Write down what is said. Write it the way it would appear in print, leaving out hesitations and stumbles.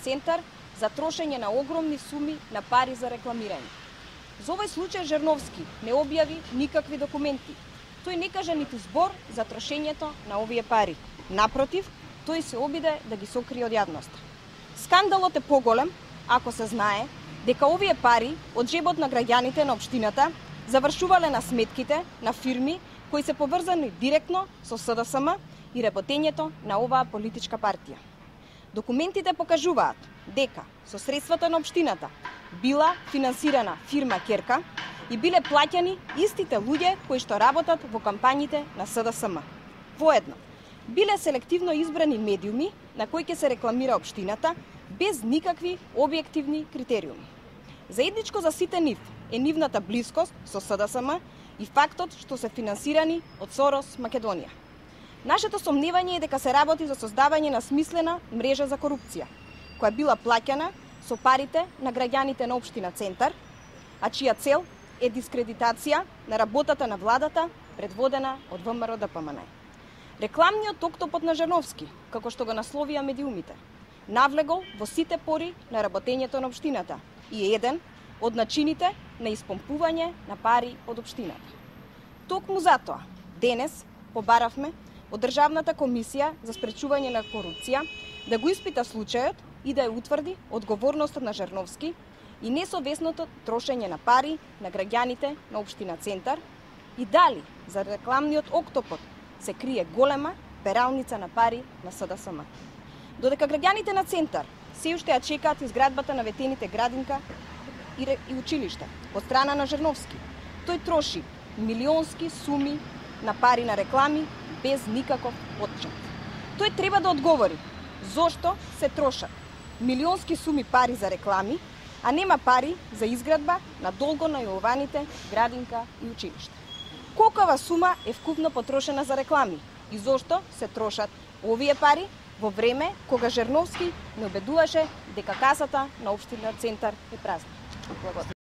центар за трошење на огромни суми на пари за рекламирање. За овој случај Жерновски не објави никакви документи. Тој не кажа ниту збор за трошењето на овие пари. Напротив, тој се обиде да ги сокрие од јавноста. Скандалот е поголем ако се знае дека овие пари од џебот на граѓаните на општината завршувале на сметките на фирми кои се поврзани директно со СДСМ и работењето на оваа политичка партија. Документите покажуваат дека со средствата на општината била финансирана фирма Керка и биле плаќани истите луѓе кои што работат во кампањите на СДСМ. Воедно, биле селективно избрани медиуми на кои ќе се рекламира општината без никакви објективни критериуми. Заедничко за сите нив е нивната блискост со СДСМ и фактот што се финансирани од Сорос Македонија. Нашето сомневање е дека се работи за создавање на смислена мрежа за корупција, која била плаќана со парите на граѓаните на општина Центар, а чија цел е дискредитација на работата на владата предводена од ВМРО ДПМН. Рекламниот октопод на Жерновски, како што го насловија медиумите, навлегол во сите пори на работењето на општината и е еден од начините на испомпување на пари од општината. Токму затоа, денес побаравме од Државната комисија за спречување на корупција да го испита случајот и да ја утврди одговорноста на Жерновски и несовесното трошење на пари на граѓаните на општина Центар и дали за рекламниот октопод се крие голема пералница на пари на СДСМ. Додека граѓаните на Центар се уште ја чекаат изградбата на ветените градинка и училиште од страна на Жерновски, тој троши милионски суми на пари на реклами без никаков отчет. Тој треба да одговори зошто се трошат милионски суми пари за реклами, а нема пари за изградба на долго најавуваните градинка и училиште. Колкава сума е вкупно потрошена за реклами и зошто се трошат овие пари во време кога Жерновски не убедуваше дека касата на општина Центар е празна? Благодарам.